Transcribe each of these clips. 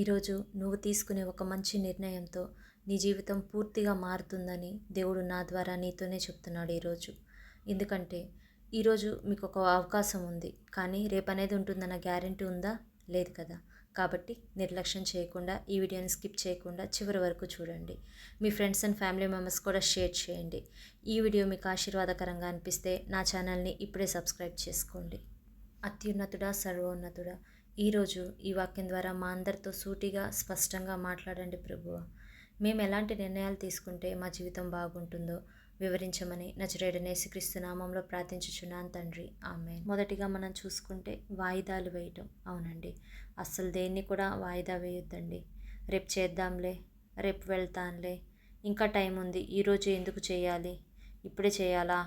ఈరోజు నువ్వు తీసుకునే ఒక మంచి నిర్ణయంతో నీ జీవితం పూర్తిగా మారుతుందని దేవుడు నా ద్వారా నీతోనే చెప్తున్నాడు ఈరోజు. ఎందుకంటే ఈరోజు మీకు ఒక అవకాశం ఉంది, కానీ రేపనేది ఉంటుందన్న గ్యారెంటీ ఉందా? లేదు కదా. కాబట్టి నిర్లక్ష్యం చేయకుండా ఈ వీడియోని స్కిప్ చేయకుండా చివరి వరకు చూడండి. మీ ఫ్రెండ్స్ అండ్ ఫ్యామిలీ మెంబర్స్ కూడా షేర్ చేయండి. ఈ వీడియో మీకు ఆశీర్వాదకరంగా అనిపిస్తే నా ఛానల్ని ఇప్పుడే సబ్స్క్రైబ్ చేసుకోండి. అత్యున్నతుడా, సర్వోన్నతుడా, ఈరోజు ఈ వాక్యం ద్వారా మా అందరితో సూటిగా స్పష్టంగా మాట్లాడండి ప్రభువా. మేము ఎలాంటి నిర్ణయాలు తీసుకుంటే మా జీవితం బాగుంటుందో వివరించమని నజరేయుడైన యేసుక్రీస్తు నామంలో ప్రార్థించుచున్నాను తండ్రి, ఆమేన్. మొదటిగా మనం చూసుకుంటే వాయిదాలు వేయటం. అవునండి, అస్సలు దేన్ని కూడా వాయిదా వేయొద్దండి. రేపు చేద్దాంలే, రేపు వెళ్తానులే, ఇంకా టైం ఉంది, ఈరోజు ఎందుకు చేయాలి, ఇప్పుడే చేయాలా,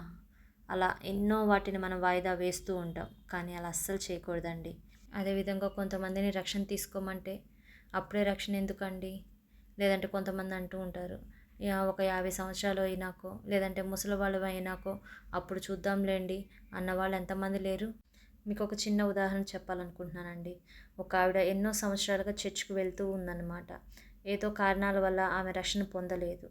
అలా ఎన్నో వాటిని మనం వాయిదా వేస్తూ ఉంటాం. కానీ అలా అస్సలు చేయకూడదండి. అదేవిధంగా కొంతమందిని రక్షణ తీసుకోమంటే అప్పుడే రక్షణ ఎందుకండి, లేదంటే కొంతమంది అంటూ ఉంటారు, ఒక 50 సంవత్సరాలు అయినాకో లేదంటే ముసలి వాళ్ళు అయినాకో అప్పుడు చూద్దాంలేండి అన్నవాళ్ళు ఎంతమంది లేరు. మీకు ఒక చిన్న ఉదాహరణ చెప్పాలనుకుంటున్నానండి. ఒక ఆవిడ ఎన్నో సంవత్సరాలుగా చర్చ్కు వెళ్తూ ఉందన్నమాట. ఏదో కారణాల వల్ల ఆమె రక్షణ పొందలేదు.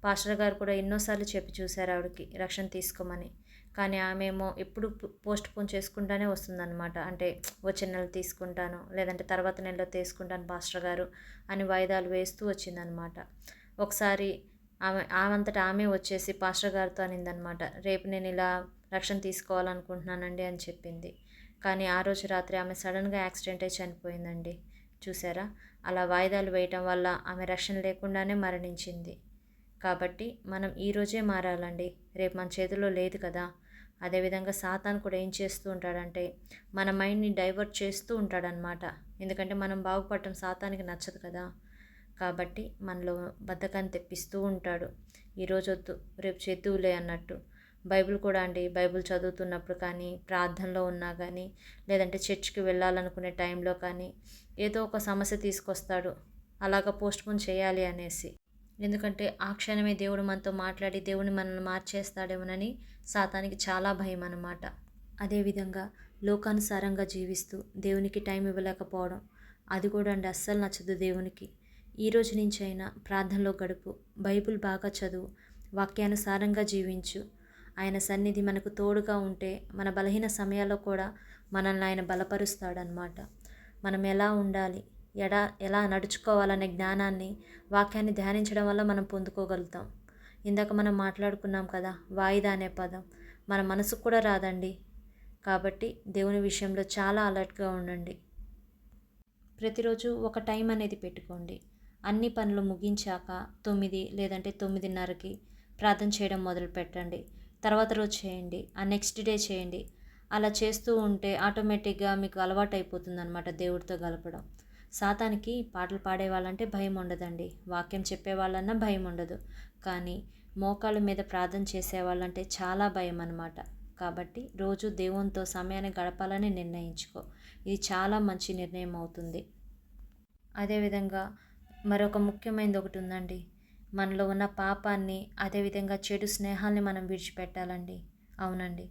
పాస్టర్ గారు కూడా ఎన్నోసార్లు చెప్పి చూశారు ఆవిడకి రక్షణ తీసుకోమని. కానీ ఆమె ఏమో ఎప్పుడు పోస్ట్ పోన్ చేసుకుంటానే వస్తుందన్నమాట. అంటే వచ్చే నెల తీసుకుంటాను, లేదంటే తర్వాత నెలలో తీసుకుంటాను పాస్టర్ గారు అని వాయిదాలు వేస్తూ వచ్చిందనమాట. ఒకసారి ఆమంతటా ఆమె వచ్చేసి పాస్టర్ గారితో అనిందనమాట, రేపు నేను ఇలా రక్షణ తీసుకోవాలనుకుంటున్నానండి అని చెప్పింది. కానీ ఆ రోజు రాత్రి ఆమె సడన్గా యాక్సిడెంట్ అయి చనిపోయిందండి. చూసారా, అలా వాయిదాలు వేయటం వల్ల ఆమె రక్షణ లేకుండానే మరణించింది. కాబట్టి మనం ఈరోజే మారాలండి, రేపు మన చేతిలో లేదు కదా. అదేవిధంగా సాతాను కూడా ఏం చేస్తూ ఉంటాడంటే మన మైండ్ని డైవర్ట్ చేస్తూ ఉంటాడనమాట. ఎందుకంటే మనం బాగుపడటం సాతానికి నచ్చదు కదా. కాబట్టి మనలో బద్ధకాన్ని తెప్పిస్తూ ఉంటాడు. ఈరోజు వద్దు, రేపు చేద్దువులే అన్నట్టు. బైబిల్ కూడా అండి, బైబిల్ చదువుతున్నప్పుడు కానీ, ప్రార్థనలో ఉన్నా కానీ, లేదంటే చర్చ్కి వెళ్ళాలనుకునే టైంలో కానీ ఏదో ఒక సమస్య తీసుకొస్తాడు, అలాగ పోస్ట్పోన్ చేయాలి అనేసి. ఎందుకంటే ఆ క్షణమే దేవుడు మనతో మాట్లాడి దేవుని మనల్ని మార్చేస్తాడేమోనని సాతానికి చాలా భయం అన్నమాట. అదేవిధంగా లోకానుసారంగా జీవిస్తూ దేవునికి టైం ఇవ్వలేకపోవడం, అది కూడా అండి అస్సలు నచ్చదు దేవునికి. ఈ రోజు నుంచి అయినా ప్రార్థనలో గడుపు, బైబిల్ బాగా చదువు, వాక్యానుసారంగా జీవించు. ఆయన సన్నిధి మనకు తోడుగా ఉంటే మన బలహీన సమయాల్లో కూడా మనల్ని ఆయన బలపరుస్తాడనమాట. మనం ఎలా ఉండాలి, ఎలా నడుచుకోవాలనే జ్ఞానాన్ని, వాక్యాన్ని ధ్యానించడం వల్ల మనం పొందుకోగలుగుతాం. ఇందాక మనం మాట్లాడుకున్నాం కదా, వాయిదా అనే పదం మన మనసుకు కూడా రాదండి. కాబట్టి దేవుని విషయంలో చాలా అలర్ట్గా ఉండండి. ప్రతిరోజు ఒక టైం అనేది పెట్టుకోండి. అన్ని పనులు ముగించాక 9 లేదంటే 9:30కి ప్రార్థన చేయడం మొదలు పెట్టండి. తర్వాత రోజు చేయండి, ఆ నెక్స్ట్ డే చేయండి. అలా చేస్తూ ఉంటే ఆటోమేటిక్గా మీకు అలవాటు అయిపోతుందన్నమాట దేవుడితో గలపడం. సాతానికి పాటలు పాడేవాళ్ళంటే భయం ఉండదండి, వాక్యం చెప్పేవాళ్ళన్నా భయం ఉండదు. కానీ మోకాళ్ళ మీద ప్రార్థన చేసేవాళ్ళంటే చాలా భయం అన్నమాట. కాబట్టి రోజు దేవునితో సమయాన్ని గడపాలని నిర్ణయించుకో. ఇది చాలా మంచి నిర్ణయం అవుతుంది. అదేవిధంగా మరొక ముఖ్యమైనది ఒకటి ఉందండి. మనలో ఉన్న పాపాన్ని, అదేవిధంగా చెడు స్నేహాల్ని మనం విడిచిపెట్టాలండి. అవునండి,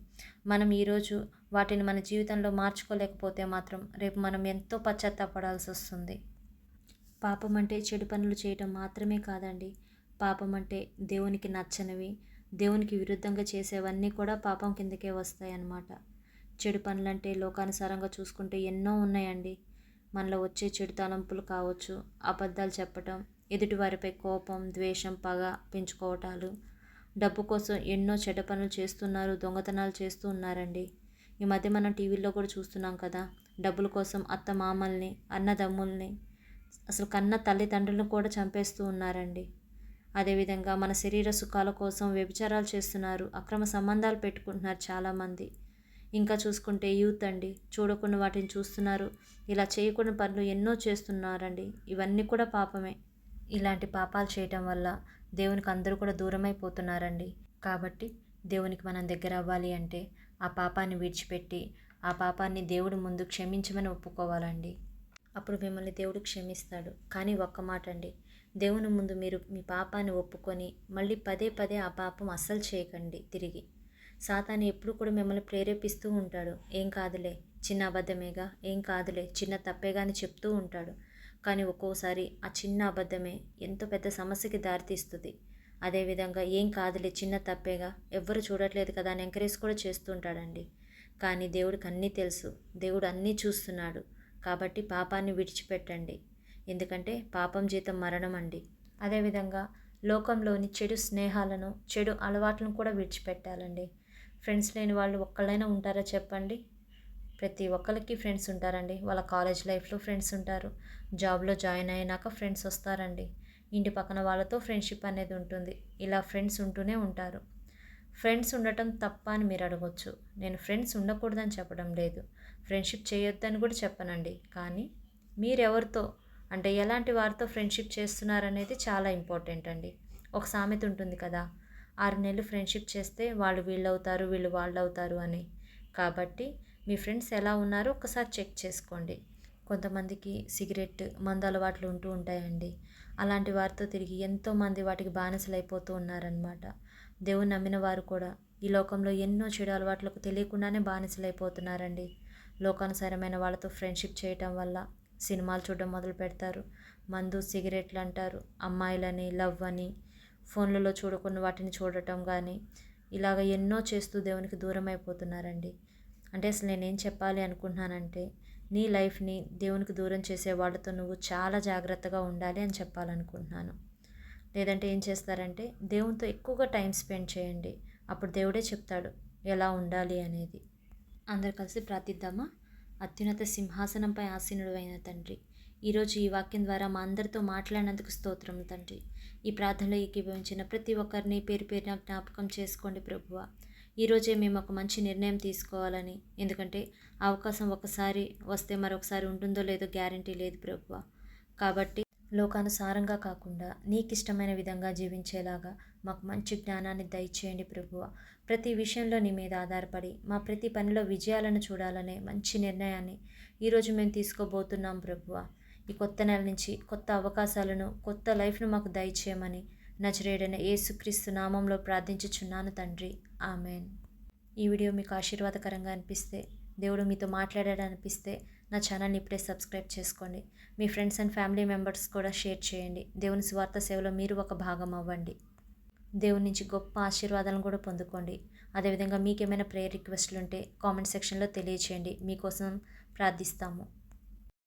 మనం ఈరోజు వాటిని మన జీవితంలో మార్చుకోలేకపోతే మాత్రం రేపు మనం ఎంతో పశ్చాత్తాపడాల్సి వస్తుంది. పాపం అంటే చెడు పనులు చేయడం మాత్రమే కాదండి. పాపం అంటే దేవునికి నచ్చనివి, దేవునికి విరుద్ధంగా చేసేవన్నీ కూడా పాపం కిందకే వస్తాయి అన్నమాట. చెడు పనులంటే లోకానుసారంగా చూసుకుంటే ఎన్నో ఉన్నాయండి. మనలో వచ్చే చెడు తలంపులు కావచ్చు, అబద్ధాలు చెప్పటం, ఎదుటివారిపై కోపం, ద్వేషం, పగ పెంచుకోవటాలు, డబ్బు కోసం ఎన్నో చెడ్డ పనులు చేస్తున్నారు, దొంగతనాలు చేస్తూ ఉన్నారండి. ఈ మధ్య మనం టీవీల్లో కూడా చూస్తున్నాం కదా, డబ్బుల కోసం అత్త మామల్ని, అన్నదమ్ముల్ని, అసలు కన్న తల్లిదండ్రులను కూడా చంపేస్తూ ఉన్నారండి. అదేవిధంగా మన శరీర సుఖాల కోసం వ్యభిచారాలు చేస్తున్నారు, అక్రమ సంబంధాలు పెట్టుకుంటున్నారు చాలామంది. ఇంకా చూసుకుంటే యూత్ అండి, చూడకుండా వాటిని చూస్తున్నారు, ఇలా చేయకూడని పనులు ఎన్నో చేస్తున్నారండి. ఇవన్నీ కూడా పాపమే. ఇలాంటి పాపాలు చేయటం వల్ల దేవునికి అందరూ కూడా దూరమైపోతున్నారండి. కాబట్టి దేవునికి మనం దగ్గర అవ్వాలి అంటే ఆ పాపాన్ని విడిచిపెట్టి ఆ పాపాన్ని దేవుడి ముందు క్షమించమని ఒప్పుకోవాలండి. అప్పుడు మిమ్మల్ని దేవుడు క్షమిస్తాడు. కానీ ఒక్క మాట అండి, దేవుని ముందు మీరు మీ పాపాన్ని ఒప్పుకొని మళ్ళీ పదే పదే ఆ పాపం అస్సలు చేయకండి తిరిగి. సాతాను ఎప్పుడు కూడా మిమ్మల్ని ప్రేరేపిస్తూ ఉంటాడు. ఏం కాదులే, చిన్న అబద్ధమేగా, ఏం కాదులే, చిన్న తప్పేగా అని చెప్తూ ఉంటాడు. కానీ ఒక్కోసారి ఆ చిన్న అబద్ధమే ఎంతో పెద్ద సమస్యకి దారితీస్తుంది. అదేవిధంగా ఏం కాదులే, చిన్న తప్పేగా, ఎవ్వరు చూడట్లేదు కదా అని ఎంకరేజ్ కూడా చేస్తుంటాడండి. కానీ దేవుడికి అన్నీ తెలుసు, దేవుడు అన్నీ చూస్తున్నాడు. కాబట్టి పాపాన్ని విడిచిపెట్టండి. ఎందుకంటే పాపం జీతం మరణం అండి. అదేవిధంగా లోకంలోని చెడు స్నేహాలను, చెడు అలవాట్లను కూడా విడిచిపెట్టాలండి. ఫ్రెండ్స్ లేని వాళ్ళు ఒక్కళ్ళైనా ఉంటారా చెప్పండి? ప్రతి ఒక్కరికి ఫ్రెండ్స్ ఉంటారండి. వాళ్ళ కాలేజ్ లైఫ్లో ఫ్రెండ్స్ ఉంటారు, జాబ్లో జాయిన్ అయినాక ఫ్రెండ్స్ వస్తారండి, ఇంటి పక్కన వాళ్ళతో ఫ్రెండ్షిప్ అనేది ఉంటుంది. ఇలా ఫ్రెండ్స్ ఉంటూనే ఉంటారు. ఫ్రెండ్స్ ఉండటం తప్ప అని మీరు అడగొచ్చు. నేను ఫ్రెండ్స్ ఉండకూడదని చెప్పడం లేదు, ఫ్రెండ్షిప్ చేయొద్దని కూడా చెప్పనండి. కానీ మీరెవరితో, అంటే ఎలాంటి వారితో ఫ్రెండ్షిప్ చేస్తున్నారనేది చాలా ఇంపార్టెంట్ అండి. ఒక సామెత ఉంటుంది కదా, 6 నెలలు ఫ్రెండ్షిప్ చేస్తే వాళ్ళు వీళ్ళవుతారు, వీళ్ళు వాళ్ళు అవుతారు అని. కాబట్టి మీ ఫ్రెండ్స్ ఎలా ఉన్నారో ఒకసారి చెక్ చేసుకోండి. కొంతమందికి సిగరెట్, మందు అలవాట్లు ఉంటూ ఉంటాయండి. అలాంటి వారితో తిరిగి ఎంతోమంది వాటికి బానిసలైపోతూ ఉన్నారనమాట. దేవుని నమ్మిన వారు కూడా ఈ లోకంలో ఎన్నో చెడు అలవాట్లకు తెలియకుండానే బానిసలైపోతున్నారండి. లోకానుసారమైన వాళ్ళతో ఫ్రెండ్షిప్ చేయటం వల్ల సినిమాలు చూడడం మొదలు పెడతారు, మందు సిగరెట్లు అంటారు, అమ్మాయిలని, లవ్ అని, ఫోన్లలో చూడకుండా వాటిని చూడటం కానీ, ఇలాగ ఎన్నో చేస్తూ దేవునికి దూరం అయిపోతున్నారండి. అంటే అసలు నేనేం చెప్పాలి అనుకుంటున్నానంటే, నీ లైఫ్ని దేవునికి దూరం చేసే వాళ్ళతో నువ్వు చాలా జాగ్రత్తగా ఉండాలి అని చెప్పాలనుకుంటున్నాను. లేదంటే ఏం చేస్తారంటే, దేవునితో ఎక్కువగా టైం స్పెండ్ చేయండి. అప్పుడు దేవుడే చెప్తాడు ఎలా ఉండాలి అనేది. అందరు కలిసి ప్రార్థిద్దామా? అత్యున్నత సింహాసనంపై ఆసీనుడు అయిన తండ్రి, ఈరోజు ఈ వాక్యం ద్వారా మా అందరితో మాట్లాడినందుకు స్తోత్రం తండ్రి. ఈ ప్రార్థనలో ఏకీభవించిన ప్రతి ఒక్కరిని పేరు పేరున జ్ఞాపకం చేసుకోండి ప్రభువా. ఈరోజే మేము ఒక మంచి నిర్ణయం తీసుకోవాలని, ఎందుకంటే అవకాశం ఒకసారి వస్తే మరొకసారి ఉంటుందో లేదో గ్యారంటీ లేదు ప్రభువా. కాబట్టి లోకానుసారంగా కాకుండా నీకు ఇష్టమైన విధంగా జీవించేలాగా మాకు మంచి జ్ఞానాన్ని దయచేయండి ప్రభువా. ప్రతి విషయంలో నీ మీద ఆధారపడి మా ప్రతి పనిలో విజయాలను చూడాలనే మంచి నిర్ణయాన్ని ఈరోజు మేము తీసుకోబోతున్నాం ప్రభువా. ఈ కొత్త నెల నుంచి కొత్త అవకాశాలను, కొత్త లైఫ్ను మాకు దయచేయమని నజరేయుడైన యేసుక్రీస్తు నామంలో ప్రార్థించుచున్నాను తండ్రి, ఆమెన్. ఈ వీడియో మీకు ఆశీర్వాదకరంగా అనిపిస్తే, దేవుడు మీతో మాట్లాడాడు అనిపిస్తే నా ఛానల్ని ఇప్పుడే సబ్స్క్రైబ్ చేసుకోండి. మీ ఫ్రెండ్స్ అండ్ ఫ్యామిలీ మెంబర్స్ కూడా షేర్ చేయండి. దేవుని స్వార్థ సేవలో మీరు ఒక భాగం అవ్వండి. దేవుని నుంచి గొప్ప ఆశీర్వాదాలను కూడా పొందుకోండి. అదేవిధంగా మీకు ఏమైనా ప్రేయర్ రిక్వెస్ట్లు ఉంటే కామెంట్ సెక్షన్లో తెలియచేయండి, మీకోసం ప్రార్థిస్తాము.